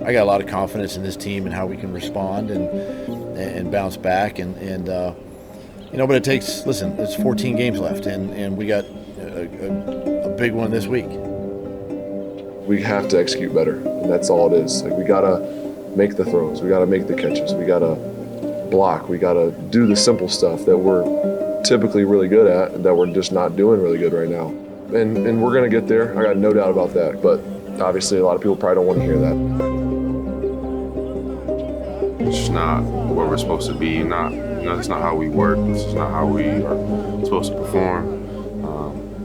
I got a lot of confidence in this team and how we can respond and bounce back. But it takes, listen, there's 14 games left, and we got a big one this week. We have to execute better, and that's all it is. Like, we gotta make the throws, we gotta make the catches, we gotta block, we gotta do the simple stuff that we're typically really good at and that we're just not doing really good right now. And we're gonna get there, I got no doubt about that, but obviously a lot of people probably don't want to hear that. It's just not where we're supposed to be, that's not how we work, this is not how we are supposed to perform.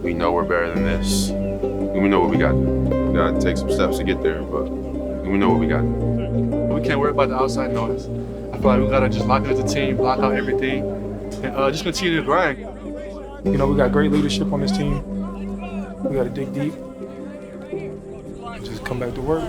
We know we're better than this. We know what we got to do. We got to take some steps to get there, but we know what we got to do. We can't worry about the outside noise. I feel like we got to just lock in as a team, block out everything, and just continue to grind. We got great leadership on this team. We got to dig deep. Just come back to work.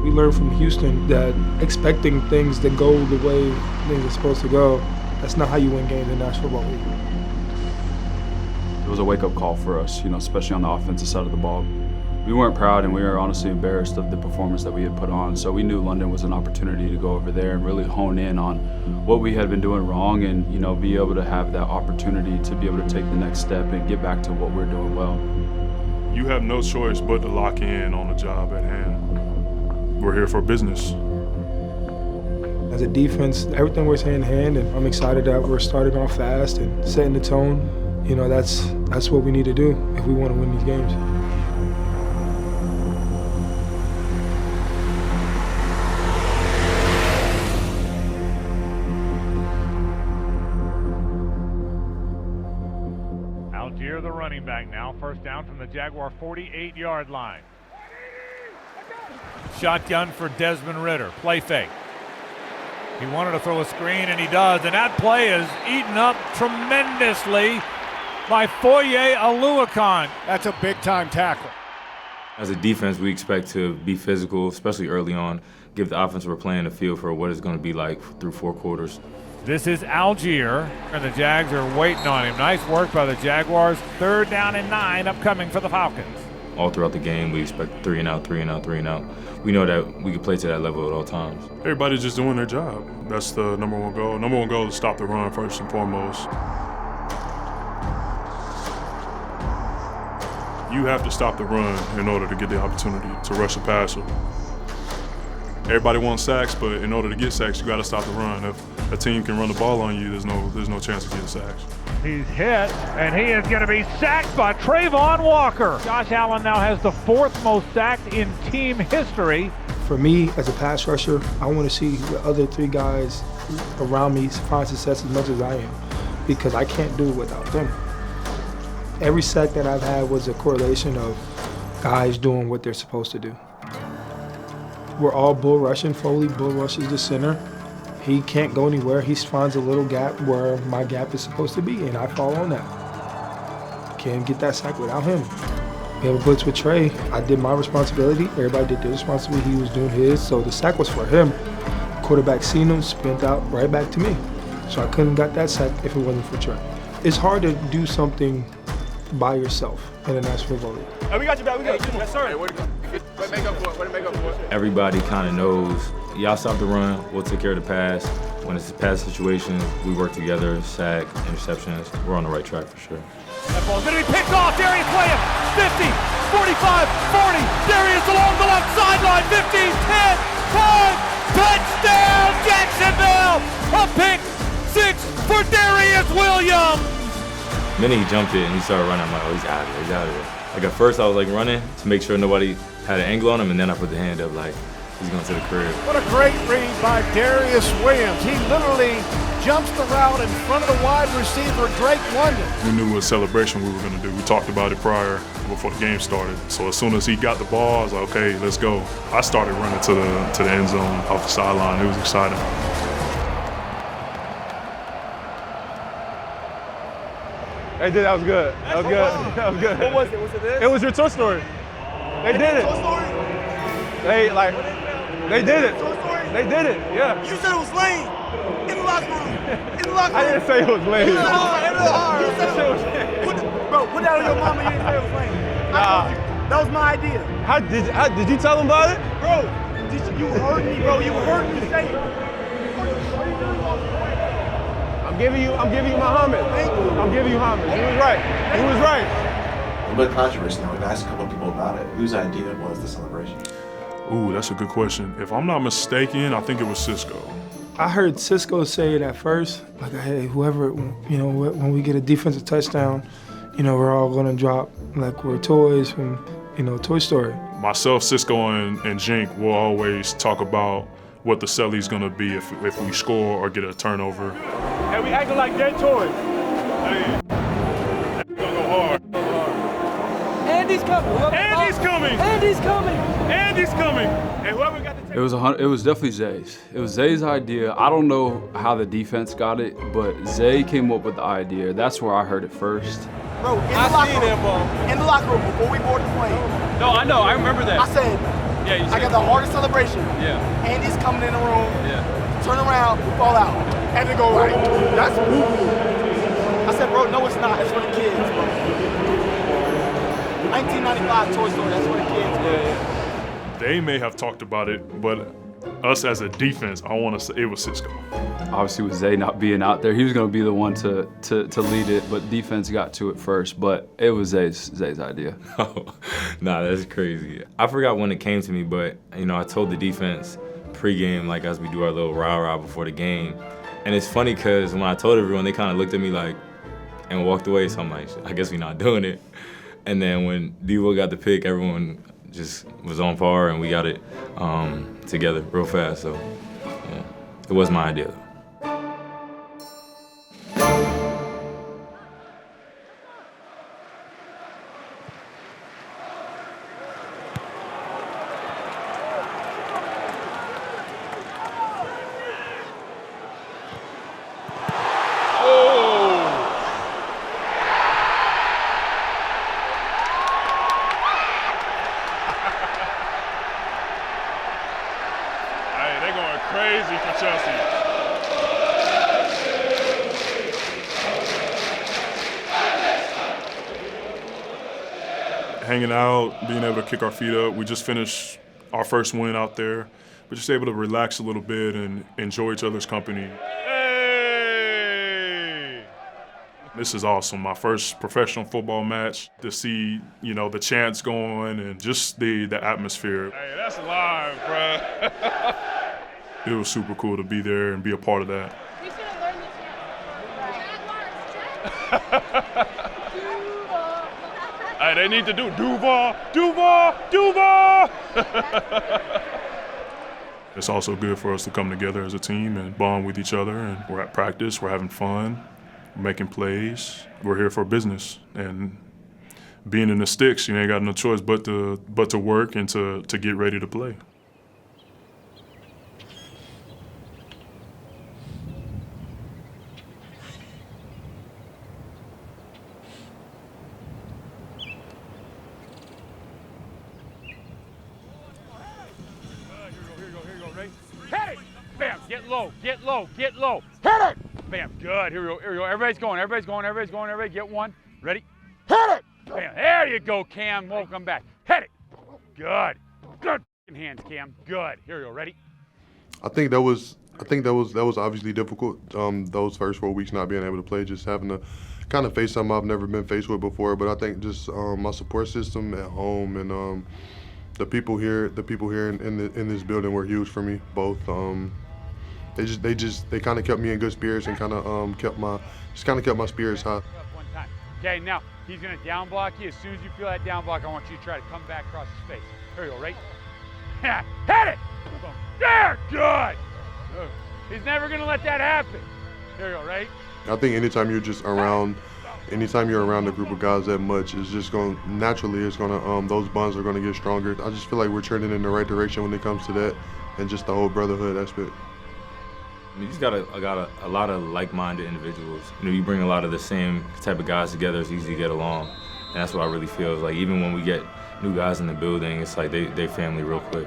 We learned from Houston that expecting things to go the way things are supposed to go, that's not how you win games in the National Football League. It was a wake-up call for us, especially on the offensive side of the ball. We weren't proud and we were honestly embarrassed of the performance that we had put on, so we knew London was an opportunity to go over there and really hone in on what we had been doing wrong and be able to have that opportunity to be able to take the next step and get back to what we're doing well. You have no choice but to lock in on the job at hand. We're here for business. As a defense, everything works hand in hand, and I'm excited that we're starting off fast and setting the tone. That's what we need to do if we want to win these games. Algier, the running back now, first down from the Jaguar 48-yard line. Shotgun for Desmond Ridder, play fake. He wanted to throw a screen, and he does, and that play is eaten up tremendously by Foye Oluokun. That's a big-time tackle. As a defense, we expect to be physical, especially early on, give the offense we're playing a feel for what it's going to be like through 4 quarters. This is Algier, and the Jags are waiting on him. Nice work by the Jaguars. 3rd down and 9 upcoming for the Falcons. All throughout the game, we expect 3 and out, 3 and out, 3 and out. We know that we can play to that level at all times. Everybody's just doing their job. That's the number one goal. Number one goal is to stop the run first and foremost. You have to stop the run in order to get the opportunity to rush a passer. Everybody wants sacks, but in order to get sacks, you got to stop the run. If a team can run the ball on you, there's no chance of getting sacks. He's hit, and he is going to be sacked by Trayvon Walker. Josh Allen now has the 4th most sacked in team history. For me, as a pass rusher, I want to see the other 3 guys around me find success as much as I am, because I can't do it without them. Every sack that I've had was a correlation of guys doing what they're supposed to do. We're all bull rushing. Foley bull rushes the center. He can't go anywhere. He finds a little gap where my gap is supposed to be, and I fall on that. Can't get that sack without him. We have a blitz with Trey. I did my responsibility. Everybody did their responsibility. He was doing his, so the sack was for him. Quarterback seen him, sprint out right back to me. So I couldn't got that sack if it wasn't for Trey. It's hard to do something by yourself in the National Football League. Hey, we got you back. We got you. Yes, sir. Everybody kind of knows, y'all stop the run, we'll take care of the pass. When it's a pass situation, we work together, sack, interceptions. We're on the right track for sure. That ball's going to be picked off. Darius Williams, 50, 45, 40. Darius along the left sideline, 15, 10, 5. Touchdown, Jacksonville! A pick 6 for Darius Williams. The minute he jumped it and he started running, I'm like, oh, he's out of here, he's out of here. Like at first I was like running to make sure nobody had an angle on him, and then I put the hand up like he's going to the crib. What a great read by Darius Williams. He literally jumps the route in front of the wide receiver, Drake London. We knew what celebration we were going to do. We talked about it prior before the game started. So as soon as he got the ball, I was like, okay, let's go. I started running to the end zone off the sideline. It was exciting. They did. That was good. That was good. That was good. What was it? Was it this? It was your Toy Story. They did it. Toy Story? They did it. Toy Story? They did it. Yeah. You said it was lame. In the locker room. In the locker room. I didn't say it was lame. It was hard. You said it was lame. Bro, put that on your mama. You didn't say it was lame. Nah. That was my idea. Did you tell him about it? Bro, you heard me, bro. You heard me say it. I'm giving you my homage. I'm giving you homage. He was right. He was right. A bit of controversy now. We've asked a couple of people about it. Whose idea was the celebration? Ooh, that's a good question. If I'm not mistaken, I think it was Cisco. I heard Cisco say it at first, like, hey, whoever, when we get a defensive touchdown, we're all gonna drop like we're toys from, Toy Story. Myself, Cisco, and Jink will always talk about what the celly's gonna be if we score or get a turnover. Hey, we acting like dead toys. Hey, gonna go hard. Andy's coming. Andy's coming. Andy's coming. Andy's coming. And whoever got the It was definitely Zay's. It was Zay's idea. I don't know how the defense got it, but Zay came up with the idea. That's where I heard it first. Bro, in the locker room before we board the plane. No, I know. I remember that. I said, Yeah, you said I got the hardest celebration. Yeah. Andy's coming in the room. Yeah. Turn around, we fall out. And they go, right, that's boo-boo. I said, bro, no, it's not. It's for the kids, bro. 1995 Toy Story, that's for the kids, bro. Yeah. They may have talked about it, but us as a defense, I want to say it was Cisco. Obviously, with Zay not being out there, he was going to be the one to lead it, but defense got to it first. But it was Zay's idea. Oh, nah, that's crazy. I forgot when it came to me, but I told the defense pregame, like as we do our little rah-rah before the game. And it's funny because when I told everyone, they kind of looked at me like, and walked away. So I'm like, I guess we're not doing it. And then when Devo got the pick, everyone just was on par and we got it together real fast. So yeah, it was my idea. Hanging out, being able to kick our feet up. We just finished our first win out there. We're just able to relax a little bit and enjoy each other's company. Hey! This is awesome. My first professional football match. To see, the chants going and just the atmosphere. Hey, that's live, bro. It was super cool to be there and be a part of that. We should have learned this Jaguars. Hey, they need to do Duval, Duval, Duval. It's also good for us to come together as a team and bond with each other. And we're at practice, we're having fun, we're making plays. We're here for business. And being in the sticks, you ain't got no choice but to work and to get ready to play. Get low. Hit it! Bam, good. Here we go. Everybody's going. Everybody get one. Ready? Hit it! Bam, there you go, Cam. Welcome back. Hit it! Good. Good hands, Cam. Good. Here we go. Ready? I think that was obviously difficult. Those first 4 weeks not being able to play, just having to kind of face something I've never been faced with before. But I think just my support system at home and the people here in this building were huge for me. Both. They kind of kept me in good spirits and kind of kept my spirits high. Okay, now he's gonna down block you. As soon as you feel that down block, I want you to try to come back across his face. Here we go, right? Hit it! Boom. There, good! He's never gonna let that happen. There you go, right? I think anytime you're around a group of guys that much, it's just going naturally. It's gonna those bonds are gonna get stronger. I just feel like we're trending in the right direction when it comes to that, and just the whole brotherhood aspect. You just got a lot of like-minded individuals. You bring a lot of the same type of guys together. It's easy to get along, and that's what I really feel. Like even when we get new guys in the building, it's like they family real quick.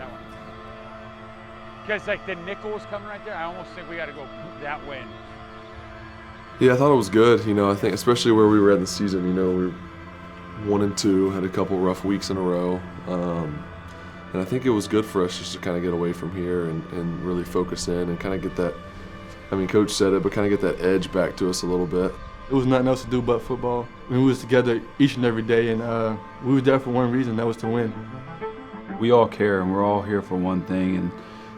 Because like the nickel was coming right there, I almost think we got to go that way. Yeah, I thought it was good. I think especially where we were at in the season, we were 1-2, had a couple rough weeks in a row. And I think it was good for us just to kind of get away from here and really focus in and kind of get that, Coach said it, but kind of get that edge back to us a little bit. It was nothing else to do but football. We was together each and every day, and we were there for one reason, that was to win. We all care, and we're all here for one thing, and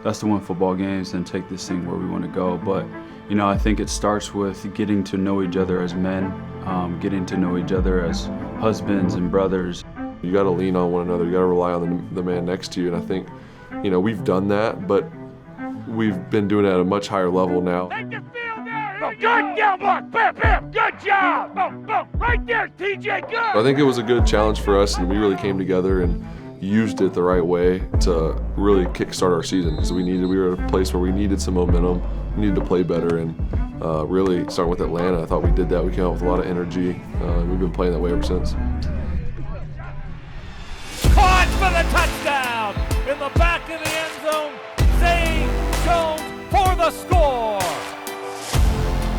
that's to win football games and take this thing where we want to go. But I think it starts with getting to know each other as men, getting to know each other as husbands and brothers. You got to lean on one another. You got to rely on the man next to you. And I think, we've done that, but we've been doing it at a much higher level now. Take the field there. Oh, good down block. Bam, bam. Good job. Boom, boom. Right there, TJ. Good. I think it was a good challenge for us, and we really came together and used it the right way to really kickstart our season. Because we were at a place where we needed some momentum. We needed to play better, and really starting with Atlanta, I thought we did that. We came out with a lot of energy. We've been playing that way ever since. Caught for the touchdown in the back of the end zone. Zay Jones for the score.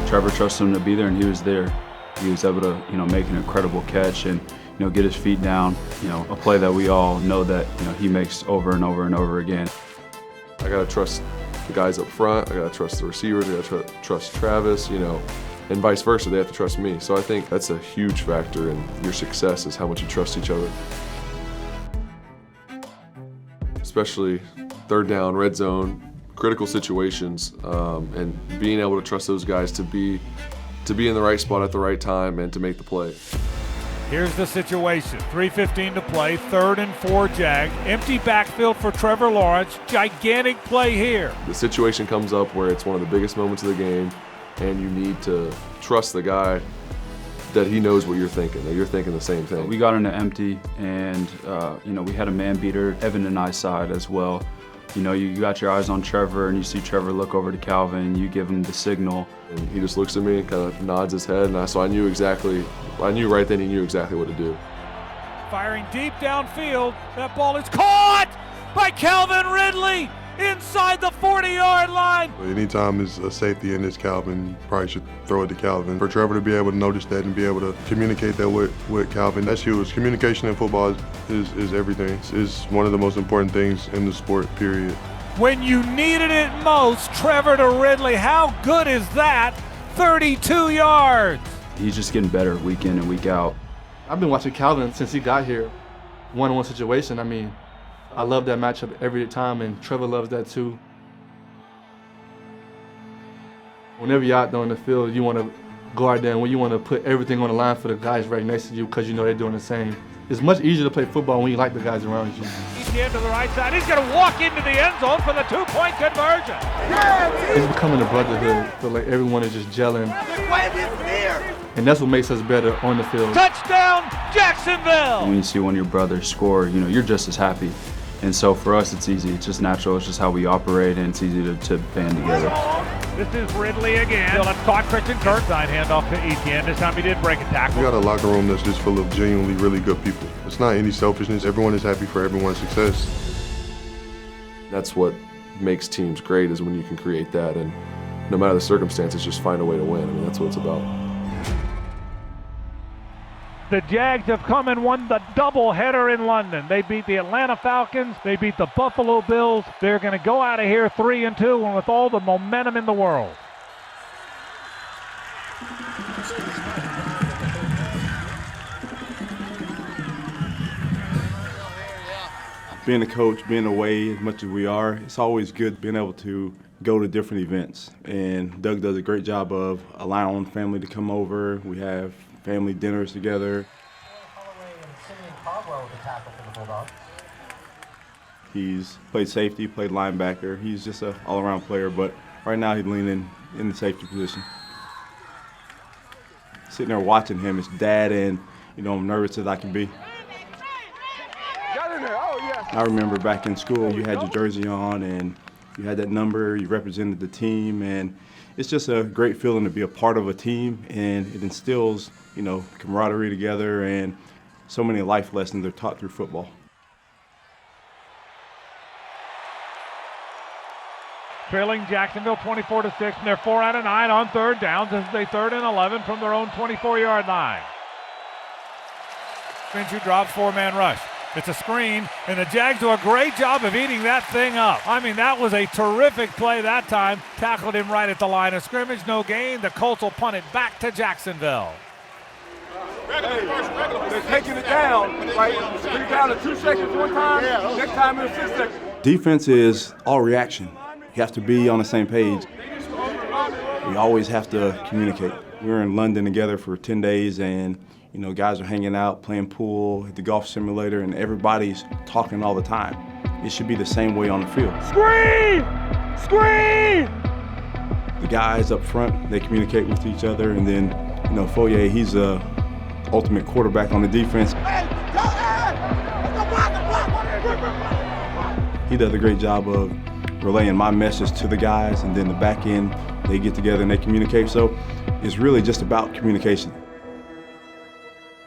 Trevor trusted him to be there, and he was there. He was able to, make an incredible catch and, get his feet down. A play that we all know that, he makes over and over and over again. I gotta trust the guys up front. I gotta trust the receivers. I gotta trust Travis. And vice versa. They have to trust me. So I think that's a huge factor in your success is how much you trust each other. Especially third down, red zone, critical situations, and being able to trust those guys to be in the right spot at the right time and to make the play. Here's the situation. 3:15 to play, 3rd and 4 Jag. Empty backfield for Trevor Lawrence. Gigantic play here. The situation comes up where it's one of the biggest moments of the game, and you need to trust the guy that he knows what you're thinking, that you're thinking the same thing. We got into empty, and we had a man beater, Evan and I's side as well. You got your eyes on Trevor, and you see Trevor look over to Calvin, you give him the signal. And he just looks at me and kind of nods his head, and so I knew right then he knew exactly what to do. Firing deep downfield. That ball is caught by Calvin Ridley inside the 40-yard line. Anytime there's a safety in this Calvin, you probably should throw it to Calvin. For Trevor to be able to notice that and be able to communicate that with Calvin, that's huge. Communication in football is everything. It's one of the most important things in the sport, period. When you needed it most, Trevor to Ridley, how good is that? 32 yards. He's just getting better week in and week out. I've been watching Calvin since he got here. One-on-one situation, I love that matchup every time, and Trevor loves that too. Whenever you're out there on the field, you want to go out there and you want to put everything on the line for the guys right next to you because they're doing the same. It's much easier to play football when you like the guys around you. He's to the right side. He's going to walk into the end zone for the 2-point conversion. It's becoming a brotherhood. I feel like everyone is just gelling. And that's what makes us better on the field. Touchdown, Jacksonville! When you see one of your brothers score, you're just as happy. And so for us, it's easy. It's just natural. It's just how we operate, and it's easy to band together. This is Ridley again. Still caught Christian Kirk. Side handoff to Etienne. This time he did break a tackle. We got a locker room that's just full of genuinely really good people. It's not any selfishness. Everyone is happy for everyone's success. That's what makes teams great, is when you can create that, and no matter the circumstances, just find a way to win. That's what it's about. The Jags have come and won the doubleheader in London. They beat the Atlanta Falcons. They beat the Buffalo Bills. They're going to go out of here 3-2 and with all the momentum in the world. Being a coach, being away as much as we are, it's always good being able to go to different events. And Doug does a great job of allowing family to come over. We have family dinners together. He's played safety, played linebacker. He's just an all-around player, but right now he's leaning in the safety position. Sitting there watching him, his dad, and I'm nervous as I can be. I remember back in school, you had your jersey on and you had that number, you represented the team, and it's just a great feeling to be a part of a team, and it instills, camaraderie together, and so many life lessons are taught through football. Trailing Jacksonville 24-6, and they're 4 out of 9 on third downs. This is a 3rd and 11 from their own 24-yard line. Minshew drops 4-man rush. It's a screen, and the Jags do a great job of eating that thing up. I mean, that was a terrific play that time. Tackled him right at the line of scrimmage, no gain. The Colts will punt it back to Jacksonville. They're taking it down, right? They're down to 2 seconds one time, next time it's 6 seconds. Defense is all reaction. You have to be on the same page. We always have to communicate. We were in London together for 10 days, and guys are hanging out, playing pool, at the golf simulator, and everybody's talking all the time. It should be the same way on the field. Screen! Screen! The guys up front, they communicate with each other, and then, Foye, he's the ultimate quarterback on the defense. He does a great job of relaying my message to the guys, and then the back end, they get together and they communicate. So it's really just about communication.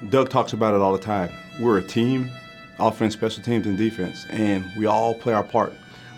Doug talks about it all the time. We're a team, offense, special teams, and defense, and we all play our part.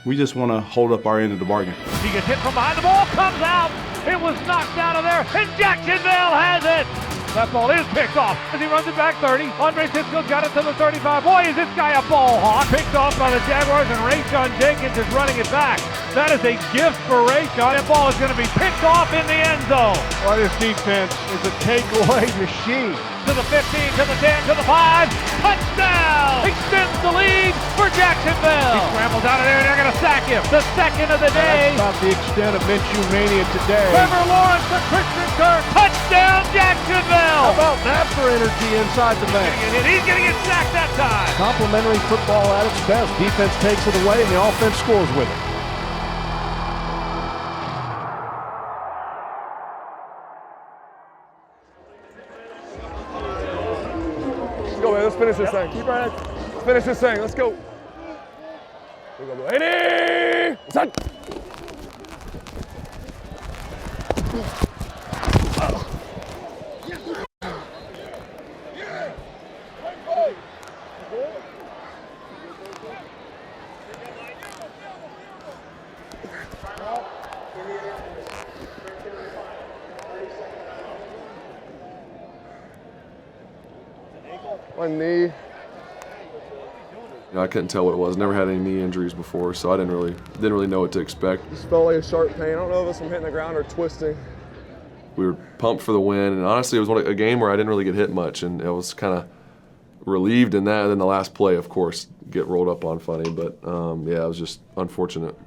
We just want to hold up our end of the bargain. He gets hit from behind, the ball comes out. It was knocked out of there, and Jacksonville has it. That ball is picked off as he runs it back 30. Andre Cisco's got it to the 35. Boy, is this guy a ball hawk. Picked off by the Jaguars, and Rayshon Jenkins is running it back. That is a gift for Rayshon. That ball is going to be picked off in the end zone. Well, this defense is a takeaway machine. To the 15, to the 10, to the 5. Touchdown! Extends the lead for Jacksonville. He scrambles out of there, and they're going to sack him. The second of the day. That's about the extent of Minshew mania today. Trevor Lawrence to Christian Kirk. Touchdown, Jacksonville! How about that for energy inside the bank? He's going to get sacked that time. Complementary football at its best. Defense takes it away, and the offense scores with it. Let's go, man. Let's finish this thing. Keep our head. Let's finish this thing. Let's go. Here we go. 80! Set. My knee. I couldn't tell what it was. Never had any knee injuries before, so I didn't really know what to expect. Just felt like a sharp pain. I don't know if it's from hitting the ground or twisting. We were pumped for the win, and honestly, it was a game where I didn't really get hit much, and I was kind of relieved in that. And then the last play, of course, get rolled up on funny, but yeah, it was just unfortunate.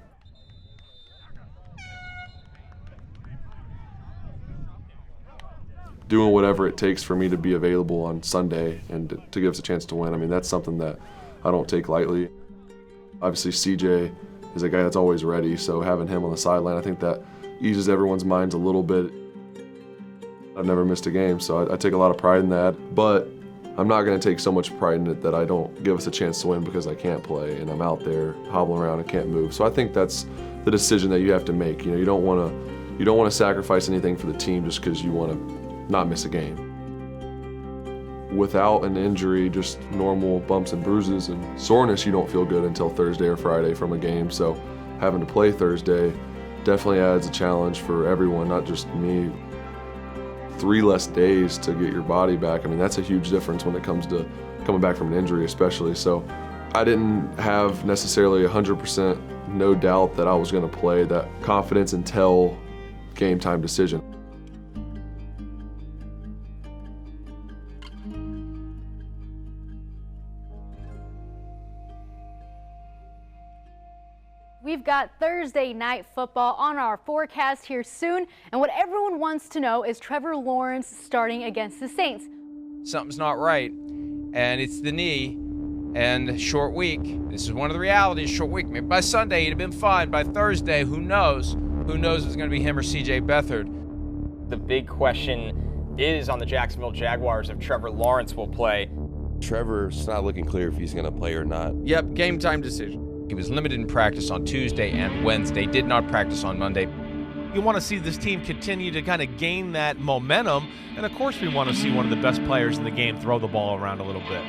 Doing whatever it takes for me to be available on Sunday and to give us a chance to win. I mean, that's something that I don't take lightly. Obviously, CJ is a guy that's always ready, so having him on the sideline, I think that eases everyone's minds a little bit. I've never missed a game, so I take a lot of pride in that, but I'm not going to take so much pride in it that I don't give us a chance to win because I can't play and I'm out there hobbling around and can't move. So I think that's the decision that you have to make. You don't want to sacrifice anything for the team just because you want to not miss a game. Without an injury, just normal bumps and bruises and soreness, you don't feel good until Thursday or Friday from a game. So having to play Thursday definitely adds a challenge for everyone, not just me. 3 less days to get your body back. I mean, that's a huge difference when it comes to coming back from an injury especially. So I didn't have necessarily 100% no doubt that I was going to play, that confidence until game time decision. We've we've got Thursday night football on our forecast here soon. And what everyone wants to know is Trevor Lawrence starting against the Saints. Something's not right, and it's the knee and short week. This is one of the realities, short week. Maybe by Sunday he'd have been fine. By Thursday, who knows? Who knows if it's going to be him or C.J. Beathard. The big question is on the Jacksonville Jaguars if Trevor Lawrence will play. Trevor's not looking clear if he's going to play or not. Yep, game time decision. He was limited in practice on Tuesday and Wednesday, did not practice on Monday. You want to see this team continue to kind of gain that momentum, and of course we want to see one of the best players in the game throw the ball around a little bit.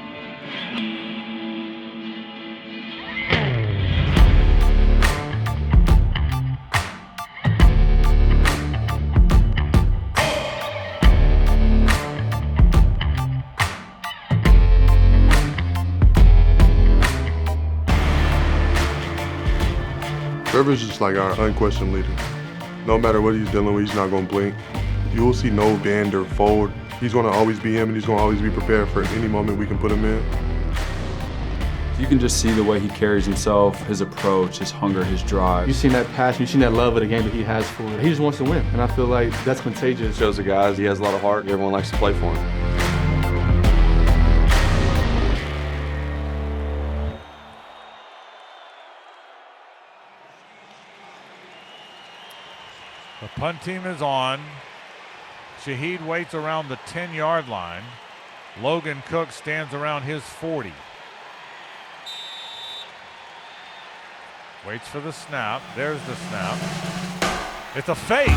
Trevor's just like our unquestioned leader. No matter what he's dealing with, he's not going to blink. You will see no bend or fold. He's going to always be him, and he's going to always be prepared for any moment we can put him in. You can just see the way he carries himself, his approach, his hunger, his drive. You've seen that passion, you've seen that love of the game that he has for it. He just wants to win, and I feel like that's contagious. Shows the guys he has a lot of heart. Everyone likes to play for him. The punt team is on. Shaheed waits around the 10-yard line. Logan Cook stands around his 40. Waits for the snap. There's the snap. It's a fake.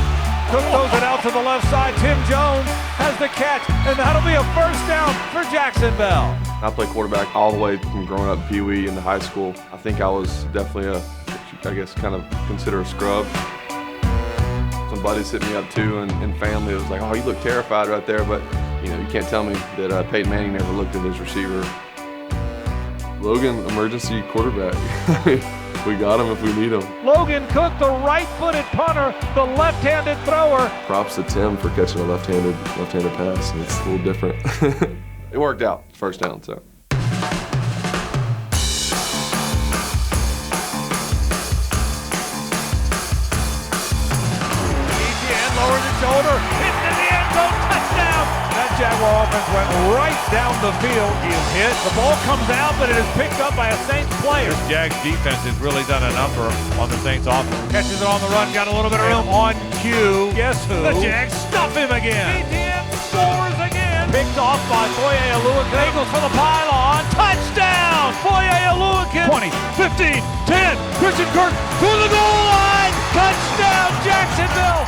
Cook throws it out to the left side. Tim Jones has the catch, and that'll be a first down for Jacksonville. I played quarterback all the way from growing up Pee Wee into high school. I think I was definitely kind of consider a scrub. Some buddies hit me up too, and family was like, "Oh, you look terrified right there," but you can't tell me that Peyton Manning never looked at his receiver. Logan, emergency quarterback. We got him if we need him. Logan Cook, the right-footed punter, the left-handed thrower. Props to Tim for catching a left-handed pass. It's a little different. It worked out, first down, so. Lowered his shoulder, into the end zone, touchdown! That Jaguar offense went right down the field. He is hit. The ball comes out, but it is picked up by a Saints player. This Jags defense has really done a number on the Saints offense. Catches it on the run, got a little bit of room on cue. Guess who? The Jags stuff him again. BTM scores again. Picked off by Foye Aluakin. Eagles for the pylon. Touchdown! Foye Aluakin. 20, 15, 10. Christian Kirk to the goal line. Touchdown, Jacksonville!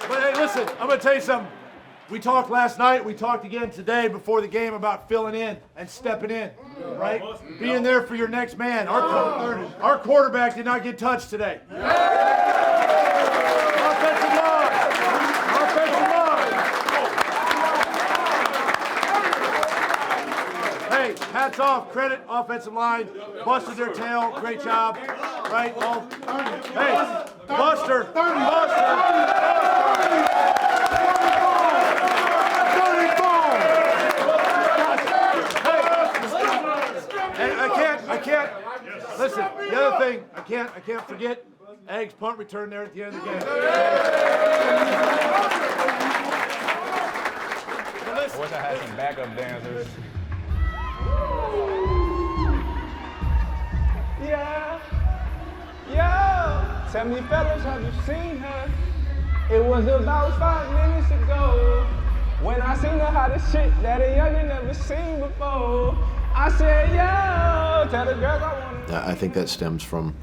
But hey, listen, I'm going to tell you something. We talked last night, we talked again today before the game about filling in and stepping in, right? Being there for your next man. Our quarterback did not get touched today. Offensive line. Hey, hats off, credit, offensive line. Busted their tail, great job, right? Hey, Buster. I can't. Listen, the other thing, I can't forget Egg's punt return there at the end of the game. I wish I had some backup dancers. Yeah. Yo, tell me fellas, have you seen her? It was about 5 minutes ago when I seen her hottest shit that a youngin' never seen before. I said, yo, tell the girls I want to. I think that stems from,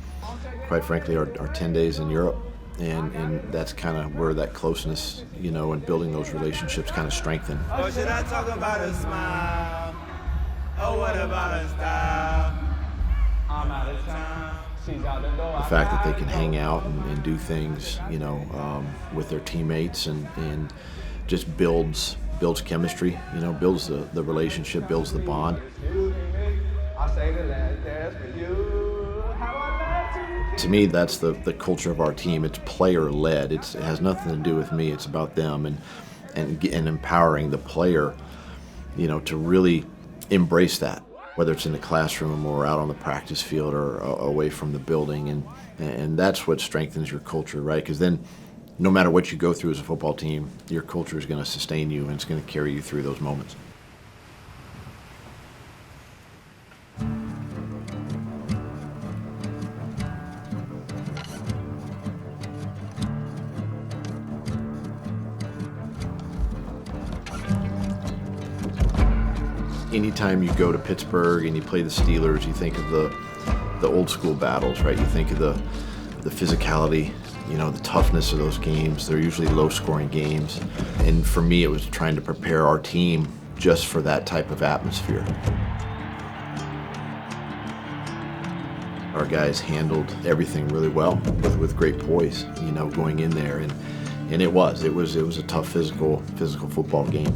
quite frankly, our 10 days in Europe. And that's kind of where that closeness, and building those relationships kind of strengthen. Oh, should I talk about a smile? Oh, what about a style? I'm out of time. She's out the door. The fact that they can hang out and do things, with their teammates and just builds chemistry, builds the relationship, builds the bond. To me, that's the culture of our team. It's player-led. It has nothing to do with me. It's about them and empowering the player, to really embrace that, whether it's in the classroom or out on the practice field or away from the building. And that's what strengthens your culture, right? Because then no matter what you go through as a football team, your culture is going to sustain you and it's going to carry you through those moments. Anytime you go to Pittsburgh and you play the Steelers, you think of the old school battles, right? You think of the physicality, you know, the toughness of those games. They're usually low-scoring games. And for me, it was trying to prepare our team just for that type of atmosphere. Our guys handled everything really well with great poise, you know, going in there. And it was a tough physical football game.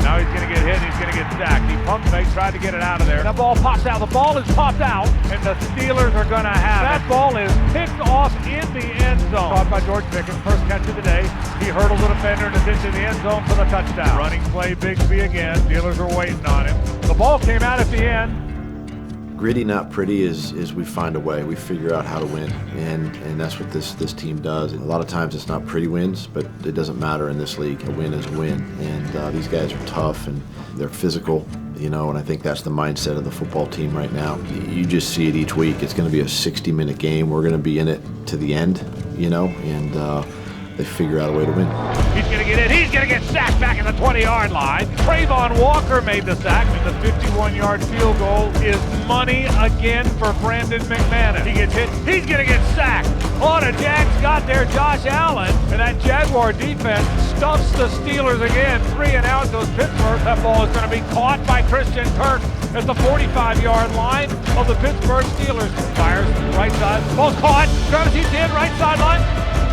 Now he's going to get hit, he's going to get sacked. He pump fake, tried to get it out of there. That ball pops out. The ball is popped out, and the Steelers are going to have it. That ball is picked off in the end zone. Caught by George Pickens, first catch of the day. He hurdles the defender and is into the end zone for the touchdown. Running play, Bigsby again. Steelers are waiting on him. The ball came out at the end. Gritty, not pretty is we find a way. We figure out how to win, and that's what this team does. And a lot of times it's not pretty wins, but it doesn't matter in this league. A win is a win, and these guys are tough and they're physical, you know, and I think that's the mindset of the football team right now. You just see it each week. It's going to be a 60-minute game. We're going to be in it to the end, you know, and they figure out a way to win. He's going to get in. He's going to get sacked back at the 20-yard line. Trayvon Walker made the sack, and the 51-yard field goal is money again for Brandon McManus. He gets hit. He's going to get sacked. Oh, the Jags got there. Josh Allen, and that Jaguar defense stuffs the Steelers again. 3 and out goes Pittsburgh. That ball is going to be caught by Christian Kirk at the 45-yard line of the Pittsburgh Steelers. Fires right side. Ball's caught. Travis Etienne, right sideline.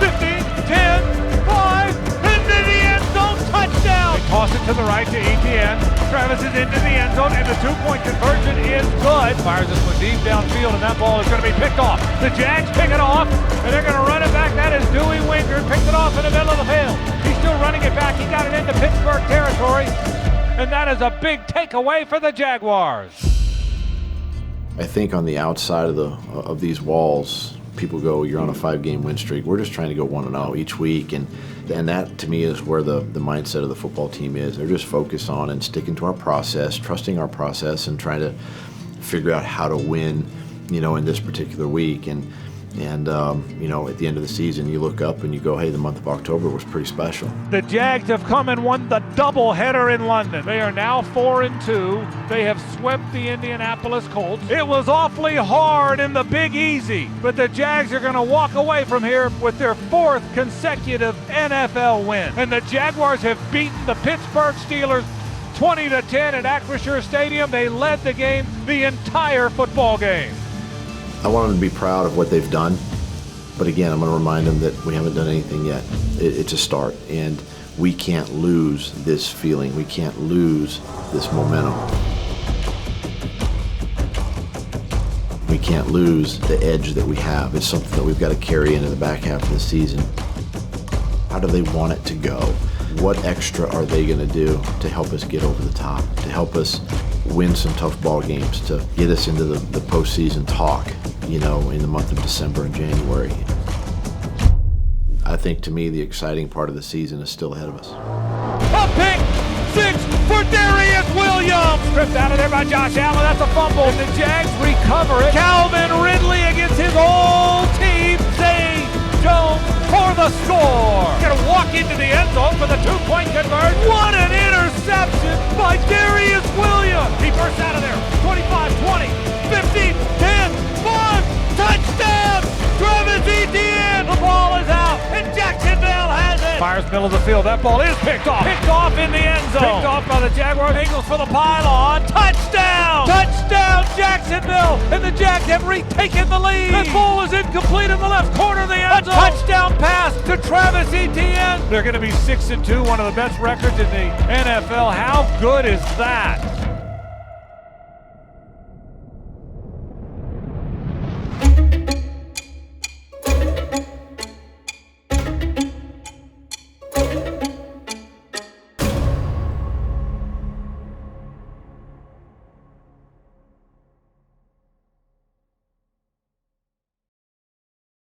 15, 10, 5, into the end zone, touchdown! They toss it to the right to Etienne. Travis is into the end zone, and the two-point conversion is good. Fires this one deep downfield, and that ball is going to be picked off. The Jags pick it off, and they're going to run it back. That is Dewey Winger, picked it off in the middle of the field. He's still running it back. He got it into Pittsburgh territory, and that is a big takeaway for the Jaguars. I think on the outside of these walls, people go, you're on a 5-game win streak. We're just trying to go 1-0 each week, and that to me is where the mindset of the football team is. They're just focused on and sticking to our process, trusting our process, and trying to figure out how to win, you know, in this particular week. And you know, at the end of the season, you look up and you go, hey, the month of October was pretty special. The Jags have come and won the doubleheader in London. They are now 4-2. They have swept the Indianapolis Colts. It was awfully hard in the Big Easy, but the Jags are going to walk away from here with their 4th consecutive NFL win. And the Jaguars have beaten the Pittsburgh Steelers 20-10 at Acrisure Stadium. They led the game the entire football game. I want them to be proud of what they've done, but again, I'm going to remind them that we haven't done anything yet. It's a start, and we can't lose this feeling. We can't lose this momentum. We can't lose the edge that we have. It's something that we've got to carry into the back half of the season. How do they want it to go? What extra are they going to do to help us get over the top, to help us win some tough ball games, to get us into the postseason talk, you know, in the month of December and January? I think, to me, the exciting part of the season is still ahead of us. A pick 6 for Darius Williams. Stripped out of there by Josh Allen. That's a fumble. And the Jags recover it. Calvin Ridley against his old team. Zay Jones for the score. Gonna walk into the end zone for the 2-point conversion. What an interception by Darius Williams. He bursts out of there. 25, 20, 15, 10, 5, touchdown! Travis Etienne. The ball is out, and Jacksonville has it. Fires middle of the field. That ball is picked off. Picked off in the end zone. Picked off by the Jaguars. Eagles for the pylon. Touchdown! Touchdown, Jacksonville! And the Jags have retaken the lead. That ball is incomplete in the left corner of the end zone. A touchdown pass to Travis Etienne. They're going to be 6-2, one of the best records in the NFL. How good is that?